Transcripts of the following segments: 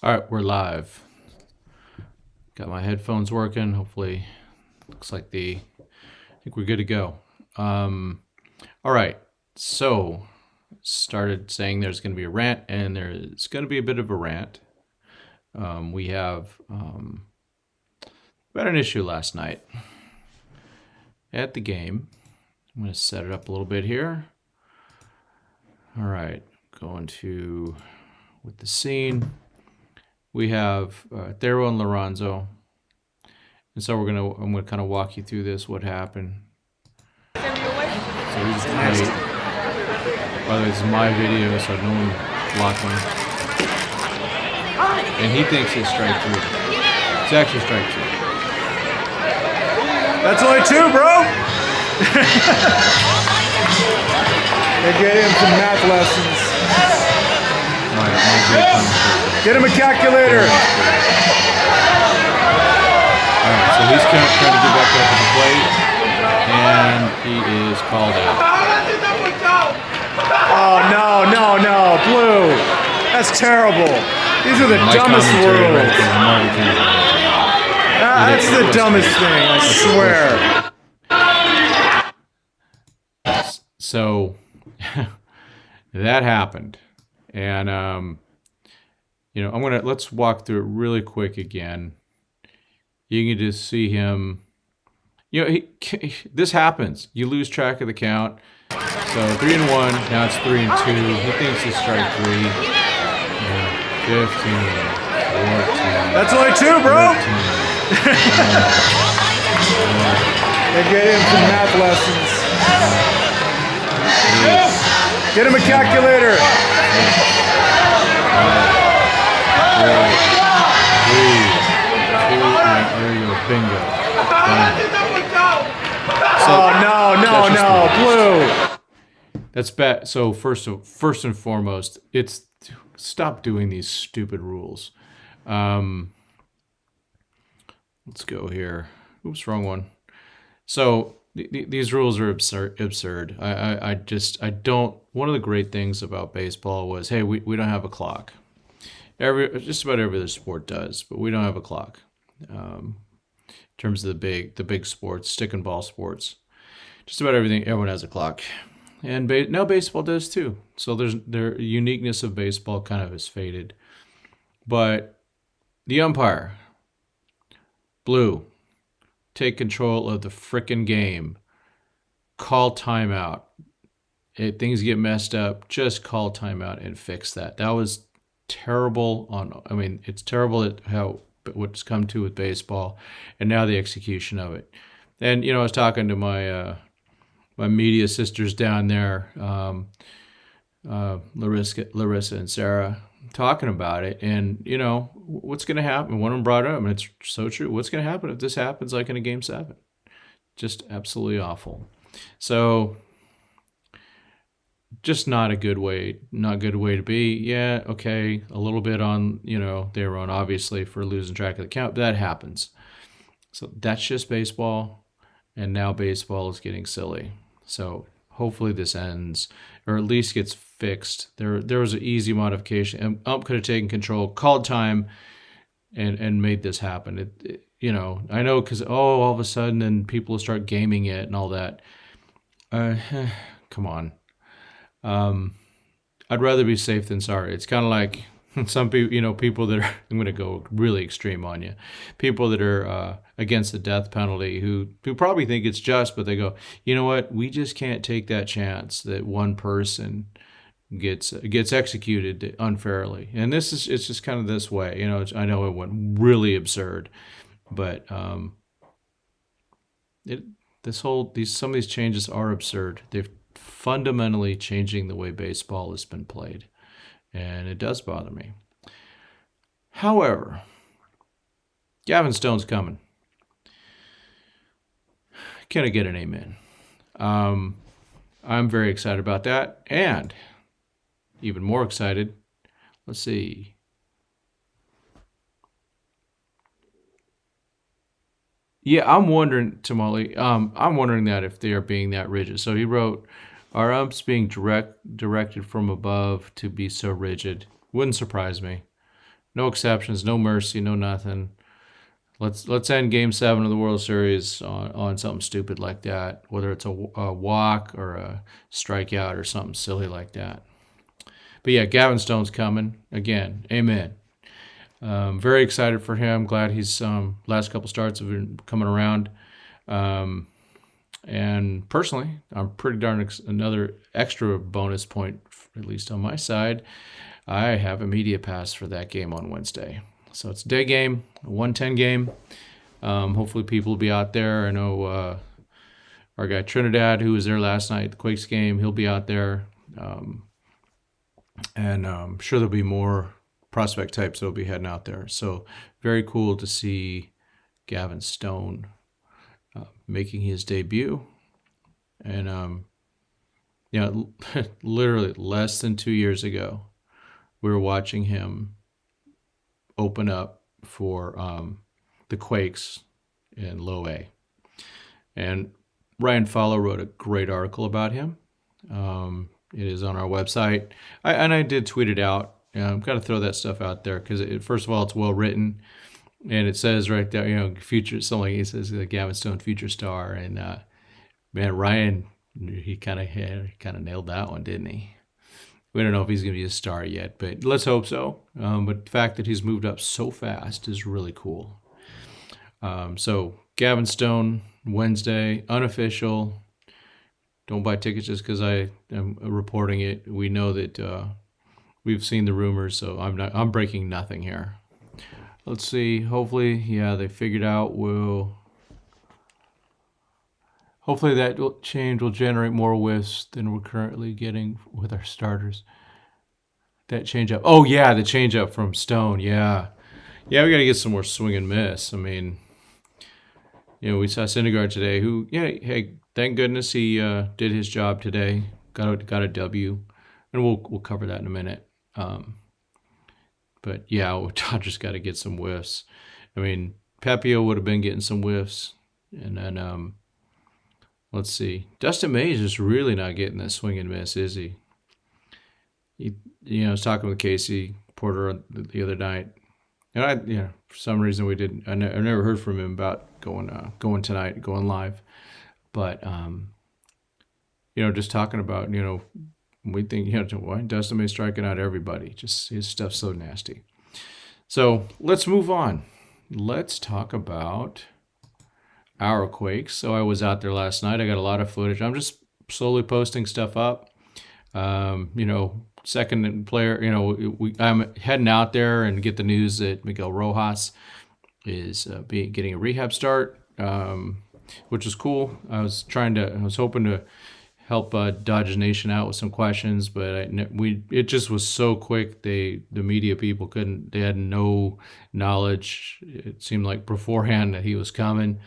All right, we're live. Got my headphones working. Hopefully, looks like I think we're good to go. All right, so started saying there's going to be a rant, and there's going to be a bit of a rant. We have had an issue last night at the game. I'm going to set it up a little bit here. All right, going to with the scene. We have Thero and Lorenzo, and so I'm gonna kind of walk you through this. What happened? So he's great. By the way, this is my video, so no one block me. And he thinks it's strike three. It's actually strike two. That's only two, bro. They get him some math lessons. All right, my great commentator. Get him a calculator. All right, so he's trying to get back up to the plate, and he is called out. Oh, no. Blue. That's terrible. These are the My dumbest commentary rules. right there, Marty Kennedy. That's the dumbest thing, I swear. So that happened, and let's walk through it really quick again. You can just see him. This happens. You lose track of the count. So 3-1. Now it's 3-2. He thinks it's strike three. 15, 14. That's only two, bro. 13, They get him some math lessons. Get him a calculator. 3, 2, and there you go. Bingo. No, Blue. That's bad. So first and foremost, it's stop doing these stupid rules. Let's go here. Oops, wrong one. So these rules are absurd. I don't. One of the great things about baseball was, hey, we don't have a clock. Just about every other sport does, but we don't have a clock. In terms of the big sports, stick and ball sports, just about everyone has a clock, and now baseball does too. So the uniqueness of baseball kind of has faded, but the umpire, Blue, take control of the frickin' game. Call timeout. If things get messed up, just call timeout and fix that. That was terrible. It's terrible at what's come to with baseball, and now the execution of it. And I was talking to my my media sisters down there, Larissa and Sarah, talking about it, and what's going to happen. One of them brought it up, and it's so true. What's going to happen if this happens like in a Game 7? Just absolutely awful. So just not a good way to be. Yeah, okay, a little bit on, they were on obviously for losing track of the count, but that happens. So that's just baseball, and now baseball is getting silly. So hopefully this ends, or at least gets fixed. There was an easy modification. Ump could have taken control, called time, and made this happen. I know because all of a sudden then people will start gaming it and all that. Come on. I'd rather be safe than sorry. It's kind of like some people, people that are, I'm going to go really extreme on you, people that are against the death penalty who probably think it's just, but they go, you know what, we just can't take that chance that one person gets executed unfairly. And it's just kind of this way. I know it went really absurd, but some of these changes are absurd. They've fundamentally changing the way baseball has been played, and it does bother me. However, Gavin Stone's coming. Can I get an amen? I'm very excited about that, and even more excited. Let's see. Yeah, I'm wondering, Tamale. I'm wondering that if they are being that rigid. So he wrote, "Are umps being directed from above to be so rigid?" Wouldn't surprise me. No exceptions, no mercy, no nothing. Let's end Game 7 of the World Series on something stupid like that, whether it's a walk or a strikeout or something silly like that. But yeah, Gavin Stone's coming again. Amen. Very excited for him. Glad he's last couple starts have been coming around. And personally, I'm pretty darn another extra bonus point, at least on my side. I have a media pass for that game on Wednesday. So it's a day game, a 110 game. Hopefully people will be out there. I know our guy Trinidad, who was there last night at the Quakes game, he'll be out there. And I'm sure there'll be more prospect types that'll be heading out there. So very cool to see Gavin Stone making his debut. And, literally less than 2 years ago, we were watching him open up for the Quakes in Low A. And Ryan Follow wrote a great article about him. It is on our website. I did tweet it out. I've got to throw that stuff out there because, first of all, it's well written. And it says right there, future, something like it says Gavin Stone, future star. And man, Ryan, he kind of nailed that one, didn't he? We don't know if he's going to be a star yet, but let's hope so. But the fact that he's moved up so fast is really cool. So Gavin Stone, Wednesday, unofficial. Don't buy tickets just because I am reporting it. We know that we've seen the rumors, so I'm breaking nothing here. Let's see. Hopefully, they figured out. Hopefully that change will generate more whiffs than we're currently getting with our starters. That change up. Oh yeah, the change up from Stone. Yeah, we got to get some more swing and miss. I mean, we saw Syndergaard today. Who, hey, thank goodness he did his job today. Got a W, and we'll cover that in a minute. But yeah, Dodgers got to get some whiffs. I mean, Papio would have been getting some whiffs, and then let's see. Dustin May is just really not getting that swing and miss, is he? I was talking with Casey Porter the other night, and for some reason we didn't. I never heard from him about going tonight, going live, but just talking about we think why Dustin May striking out everybody. Just his stuff's so nasty. So let's move on. Let's talk about our Quakes. So I was out there last night. I got a lot of footage. I'm just slowly posting stuff up. Second player, I'm heading out there and get the news that Miguel Rojas is getting a rehab start, which is cool. I was hoping to help Dodgers Nation out with some questions, but it just was so quick. The media people they had no knowledge. It seemed like beforehand that he was coming.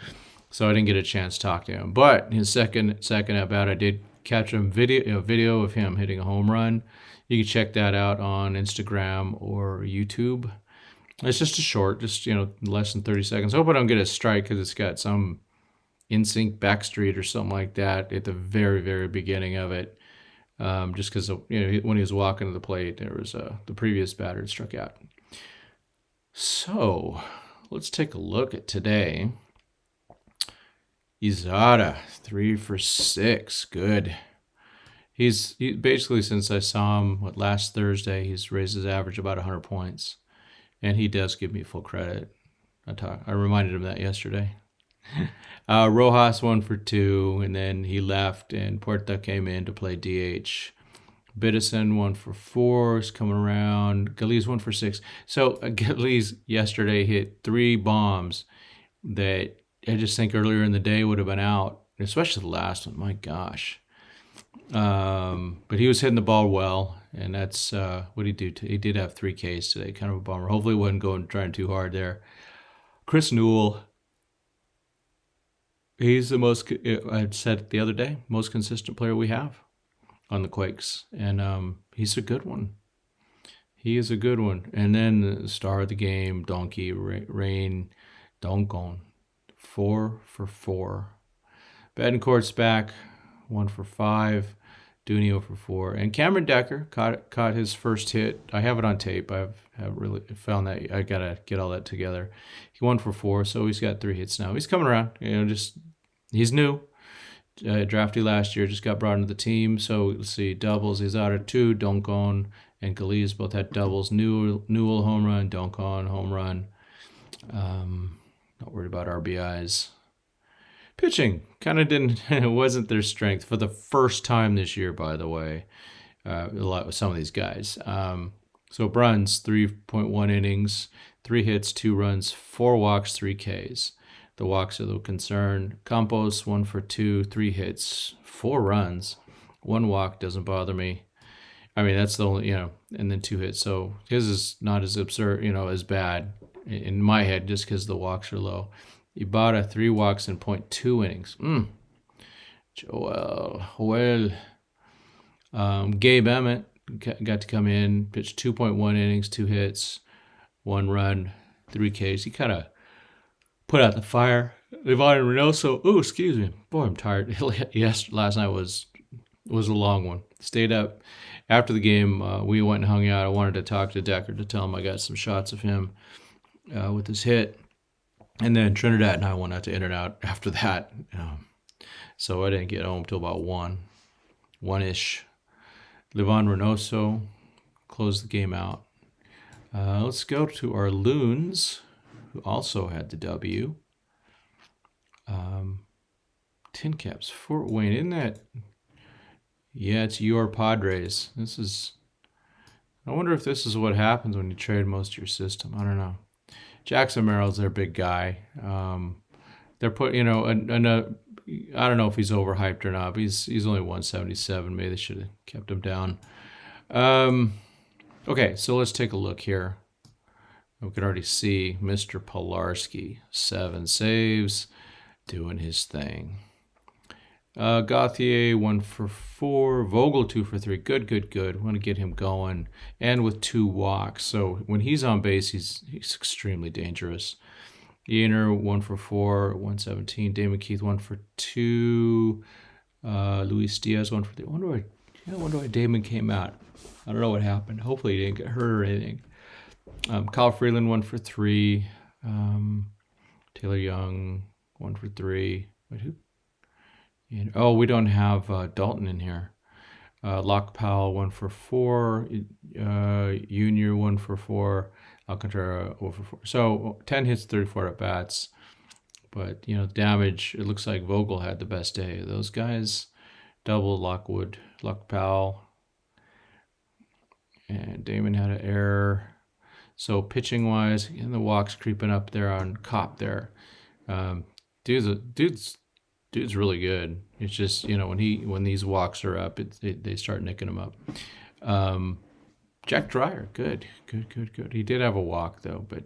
So I didn't get a chance to talk to him. But his second at bat, I did catch a video of him hitting a home run. You can check that out on Instagram or YouTube. It's just a short, less than 30 seconds. I hope I don't get a strike because it's got some in-sync backstreet or something like that at the very, very beginning of it. Just because when he was walking to the plate, there was the previous batter had struck out. So let's take a look at today. Izada, 3 for 6. Good. He basically, since I saw him last Thursday, he's raised his average about 100 points, and he does give me full credit. I reminded him that yesterday. Rojas 1 for 2, and then he left, and Puerta came in to play DH. Biddison 1 for 4 is coming around. Galiz 1 for 6. So Galiz yesterday hit 3 bombs that I just think earlier in the day would have been out, especially the last one. My gosh. But he was hitting the ball well, and that's what he did. He did have 3 Ks today, kind of a bummer. Hopefully he wasn't trying too hard there. Chris Newell, he's the most, I said it the other day, most consistent player we have on the Quakes, and he's a good one. He is a good one. And then the star of the game, Rayne Doncon, 4 for 4. Betancourt's back, 1 for 5. Dooney 0 for 4. And Cameron Decker caught his first hit. I have it on tape. Have really found that. I got to get all that together. He 1 for 4, so he's got 3 hits now. He's coming around. He's new. Drafty last year, just got brought into the team. So let's see, doubles. He's out of 2. Doncon and Galiz both had doubles. Newell home run, Doncon home run. Not worried about RBIs. Pitching kind of it wasn't their strength for the first time this year, by the way. A lot with some of these guys. So Bruns, 3.1 innings, 3 hits, 2 runs, 4 walks, 3 Ks. The walks are the concern. Campos, 1 for 2, 3 hits, 4 runs, 1 walk, doesn't bother me. I mean, that's the only, and then 2 hits. So his is not as absurd, as bad in my head just because the walks are low. Ibarra, 3 walks in 0.2 innings. Joel. Gabe Emmett got to come in, pitched 2.1 innings, 2 hits, 1 run, 3 Ks. He kind of put out the fire. Ravine Reynoso, excuse me. Boy, I'm tired. Yes, last night was a long one. Stayed up. After the game, we went and hung out. I wanted to talk to Decker to tell him I got some shots of him with his hit. And then Trinidad and I went out to In-N-Out after that. So I didn't get home till about 1-ish. Livan Reynoso closed the game out. Let's go to our Loons, who also had the W. Tin Caps, Fort Wayne. Isn't that? Yeah, it's your Padres. I wonder if this is what happens when you trade most of your system. I don't know. Jackson Merrill's their big guy. They're put, I don't know if he's overhyped or not, but he's only 177. Maybe they should have kept him down. Okay, so let's take a look here. We can already see Mr. Pilarski, 7 saves, doing his thing. Gauthier, 1 for 4. Vogel, 2 for 3. Good. Want to get him going. And with 2 walks. So when he's on base, he's extremely dangerous. Yeaner, 1 for 4, 117. Damon Keith, 1 for 2. Luis Diaz, 1 for 3. I wonder why Damon came out. I don't know what happened. Hopefully he didn't get hurt or anything. Kyle Freeland, 1 for 3. Taylor Young, 1 for 3. Wait, who? We don't have Dalton in here. Locke Powell, 1 for 4. Junior, 1 for 4. Alcantara, 0 for 4. So 10 hits, 34 at bats. But, damage, it looks like Vogel had the best day. Those guys, double Lockwood, Locke Powell. And Damon had an error. So pitching-wise, the walks creeping up there on Cop there. Dude's really good. It's just, when these walks are up, they start nicking him up. Jack Dreyer, good. He did have a walk, though, but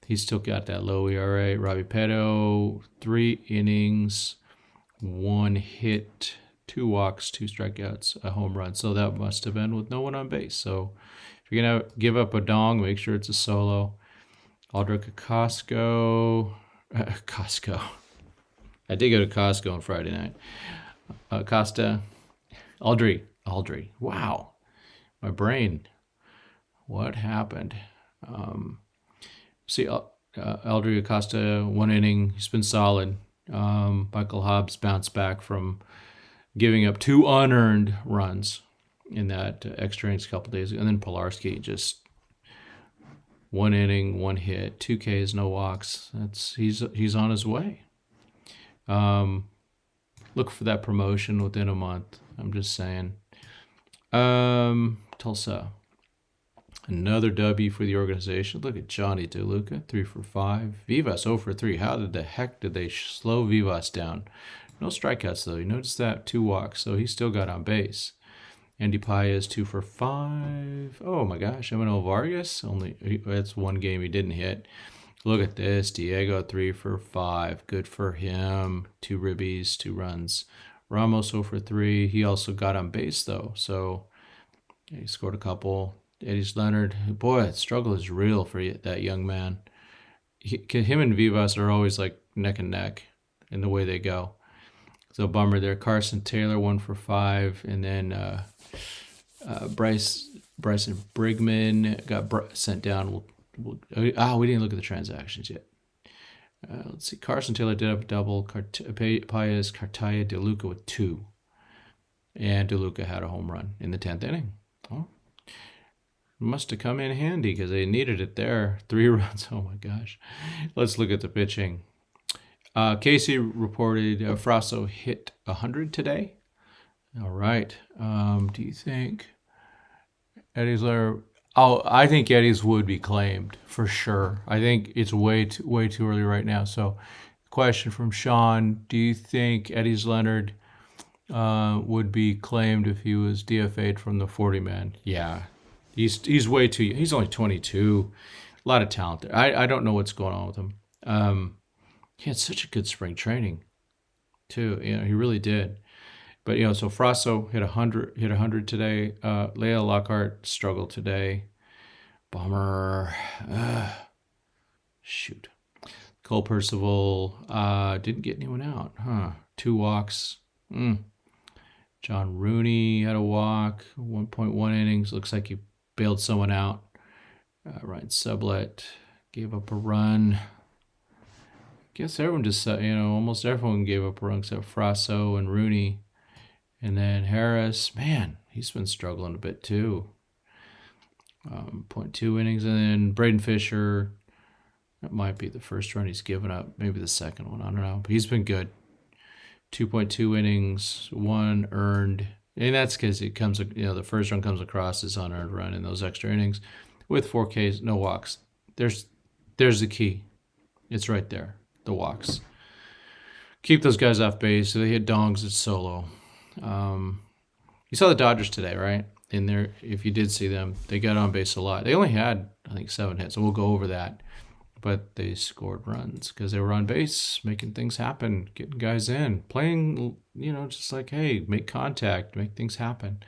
he's still got that low ERA. Robbie Petto, 3 innings, 1 hit, 2 walks, 2 strikeouts, a home run. So that must have been with no one on base. So if you're going to give up a dong, make sure it's a solo. Aldrich Costco. I did go to Costco on Friday night. Costa. Aldry. Wow. My brain. What happened? Aldry Acosta, 1 inning. He's been solid. Michael Hobbs bounced back from giving up 2 unearned runs in that extra innings a couple days ago. And then Pilarski, just 1 inning, 1 hit, 2 Ks, no walks. He's on his way. Look for that promotion within a month. I'm just saying. Tulsa. Another W for the organization. Look at Johnny DeLuca, 3 for 5. Vivas 0 for 3. How the heck did they slow Vivas down? No strikeouts, though. You notice that? 2 walks, so he still got on base. Andy Paez, 2 for 5. Oh, my gosh. Emmanuel Vargas, that's 1 game he didn't hit. Look at this. Diego, 3 for 5. Good for him. 2 ribbies, 2 runs. Ramos 0 for 3. He also got on base, though, so he scored a couple. Eddie Leonard, boy, that struggle is real for that young man. Him and Vivas are always like neck and neck in the way they go. So bummer there. Carson Taylor 1 for 5, and then Bryson Brigman got sent down. We didn't look at the transactions yet. Let's see. Carson Taylor did have a double. Paez, Cartaya, DeLuca with 2. And DeLuca had a home run in the 10th inning. Oh, must have come in handy because they needed it there. 3 runs. Oh, my gosh. Let's look at the pitching. Casey reported Frasso hit 100 today. All right. Do you think Eddie's letter? Oh, I think Eddie's would be claimed for sure. I think it's way too early right now. So, question from Sean: do you think Eddie's Leonard would be claimed if he was DFA'd from the 40-man? Yeah, he's way too. He's only 22. A lot of talent there. I don't know what's going on with him. He had such a good spring training, too. He really did. But so Frasso hit 100 today. Leah Lockhart struggled today. Bummer. Shoot. Cole Percival didn't get anyone out, huh? 2 walks. John Rooney had a walk. 1.1 innings. Looks like he bailed someone out. Ryan Sublett gave up a run. Guess everyone just almost everyone gave up a run except Frasso and Rooney. And then Harris, man, he's been struggling a bit too. 0.2 innings. And then Braden Fisher, that might be the first run he's given up. Maybe the second one, I don't know. But he's been good. 2.2 innings, 1 earned. And that's because it comes, the first run comes across as unearned run in those extra innings with 4 Ks, no walks. There's the key. It's right there, the walks. Keep those guys off base. So they hit dongs at solo. You saw the Dodgers today, right? In there, if you did see them, they got on base a lot. They only had, I think, 7 hits, so we'll go over that. But they scored runs because they were on base, making things happen, getting guys in, playing, just like, hey, make contact, make things happen.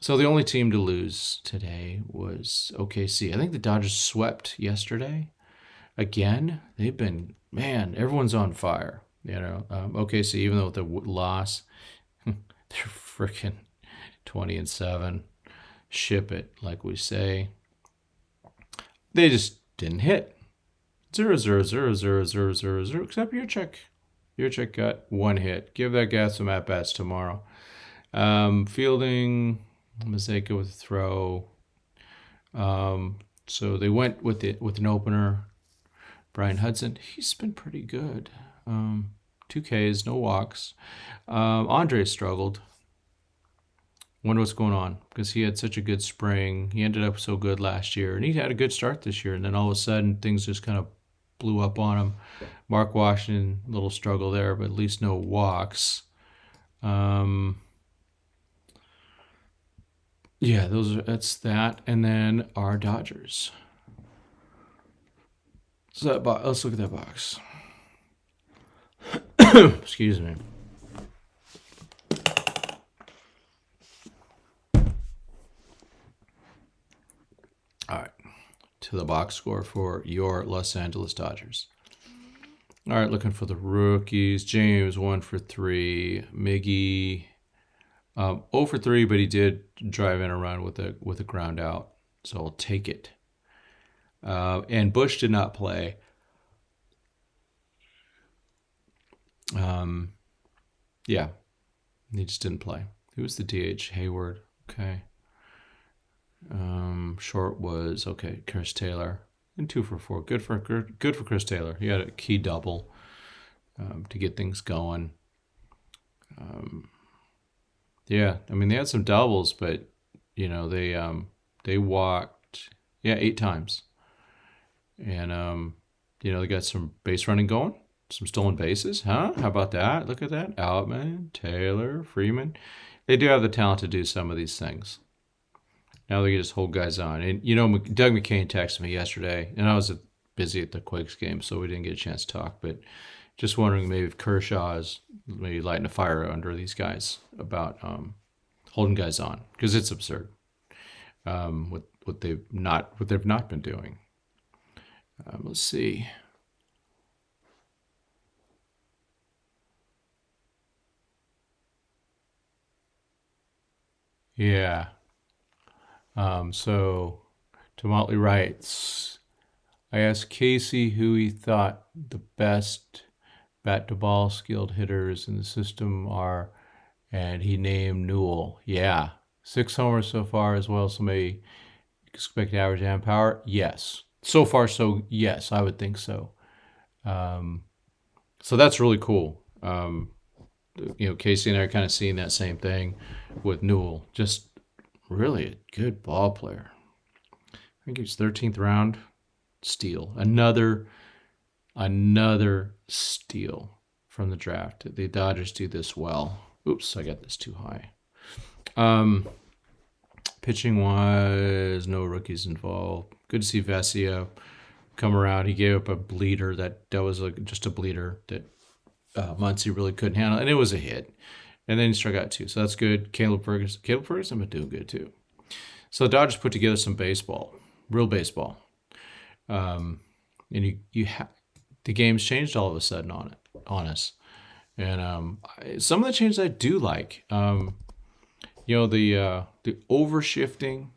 So the only team to lose today was OKC. I think the Dodgers swept yesterday. Again, they've been, man, everyone's on fire. OKC, even though with the loss, they're freaking 20-7. Ship it, like we say. They just didn't hit. 0, 0, 0, 0, 0, 0, 0, except your check. Your check got 1 hit. Give that guy some at-bats tomorrow. Fielding, Mazeka with a throw. So they went with an opener. Brian Hudson, he's been pretty good. 2 Ks, no walks. Andre struggled. Wonder what's going on because he had such a good spring. He ended up so good last year, and he had a good start this year. And then all of a sudden, things just kind of blew up on him. Mark Washington, little struggle there, but at least no walks. Yeah, that's that. And then our Dodgers. So let's look at that box. Excuse me. All right, to the box score for your Los Angeles Dodgers. All right, looking for the rookies. James 1 for 3. Miggy 0 for 3, but he did drive in a run with a ground out, so I'll take it. And Bush did not play. Yeah, he just didn't play. Who was the DH? Hayward. Okay. Short was okay. Chris Taylor and 2 for 4. Good for Chris Taylor. He had a key double to get things going. Yeah, I mean they had some doubles, but they walked 8 times, and they got some base running going, some stolen bases, huh? How about that? Look at that. Outman, Taylor, Freeman. They do have the talent to do some of these things. Now they can just hold guys on. And, Doug McCain texted me yesterday, and I was busy at the Quakes game, so we didn't get a chance to talk. But just wondering maybe if Kershaw is maybe lighting a fire under these guys about holding guys on, because it's absurd what they've not been doing. Let's see. Yeah. So to Motley writes, I asked Casey who he thought the best bat to ball skilled hitters in the system are, and he named Newell. Yeah. 6 homers so far as well. Somebody expect average and power? Yes. So far, so yes, I would think so. So that's really cool. Casey and I are kind of seeing that same thing with Newell. Just really a good ball player. I think he's 13th round steal. Another steal from the draft. The Dodgers do this well. Oops, I got this too high. Pitching wise, no rookies involved. Good to see Vesia come around. He gave up a bleeder that was just a bleeder that Muncy really couldn't handle, and it was a hit. And then he struck out 2, so that's good. Caleb Ferguson been doing good too. So the Dodgers put together some baseball, real baseball, and the game's changed all of a sudden on us. And some of the changes I do like. The overshifting,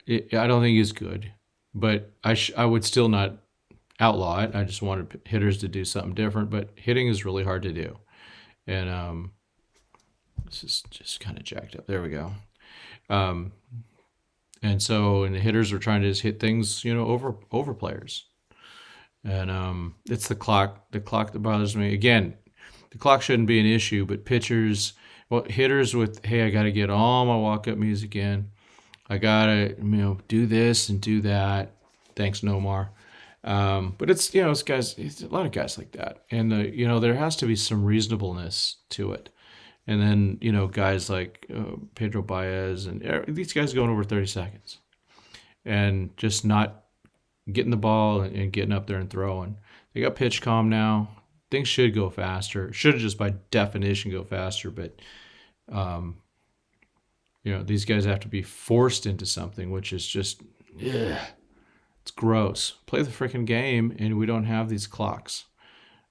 I don't think is good, but I would still not outlaw it. I just wanted hitters to do something different, but hitting is really hard to do. And this is just kind of jacked up. There we go. And the hitters are trying to just hit things, over players. And it's the clock that bothers me. Again, the clock shouldn't be an issue, but pitchers, hitters with, hey, I got to get all my walk-up music in. I got to, do this and do that. Thanks, Nomar. But it's guys, it's a lot of guys like that. And, there has to be some reasonableness to it. And then, guys like Pedro Baez and these guys going over 30 seconds and just not getting the ball and getting up there and throwing. They got pitch calm now. Things should go faster. Should just by definition go faster, but these guys have to be forced into something, which is just, it's gross. Play the freaking game, and we don't have these clocks.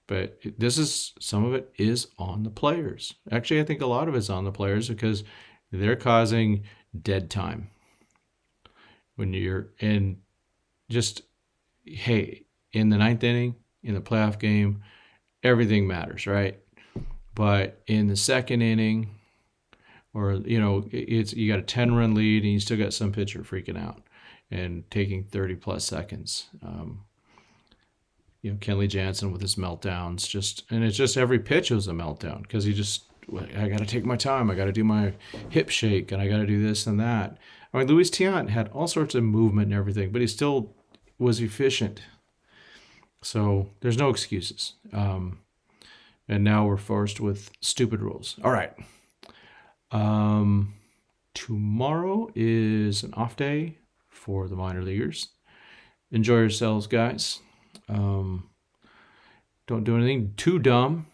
But some of it is on the players. Actually, I think a lot of it's on the players because they're causing dead time. When you're in in the ninth inning, in the playoff game, everything matters, right? But in the second inning, or you got a 10-run lead and you still got some pitcher freaking out and taking 30 plus seconds. Kenley Jansen with his meltdowns, and it's just every pitch was a meltdown because I got to take my time. I got to do my hip shake and I got to do this and that. I mean, Luis Tiant had all sorts of movement and everything, but he still was efficient. So there's no excuses. And now we're forced with stupid rules. All right. Tomorrow is an off day for the minor leaguers. Enjoy yourselves, guys. Don't do anything too dumb,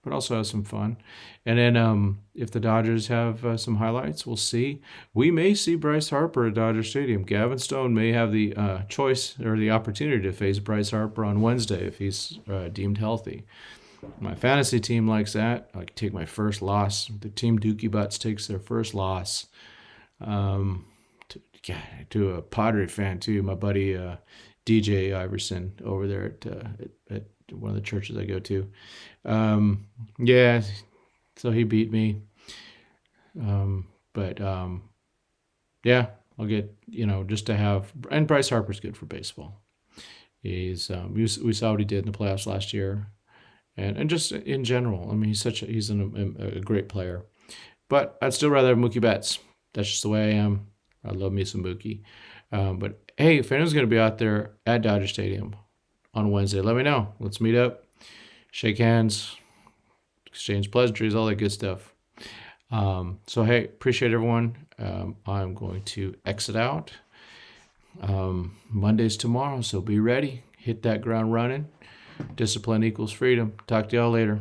but also have some fun. And then if the Dodgers have some highlights, we'll see. We may see Bryce Harper at Dodger Stadium. Gavin Stone may have the choice or the opportunity to face Bryce Harper on Wednesday if he's deemed healthy. My fantasy team likes that. I can take my first loss. The team Dookie Butts takes their first loss. To a Padre fan too, my buddy DJ Iverson over there at one of the churches I go to. So he beat me. I'll get, just to have, and Bryce Harper's good for baseball. We saw what he did in the playoffs last year. And just in general, I mean, he's a great player. But I'd still rather have Mookie Betts. That's just the way I am. I love me some Mookie. But hey, if anyone's going to be out there at Dodger Stadium on Wednesday, let me know. Let's meet up, shake hands, exchange pleasantries, all that good stuff. So hey, appreciate everyone. I'm going to exit out. Monday's tomorrow, so be ready. Hit that ground running. Discipline equals freedom. Talk to y'all later.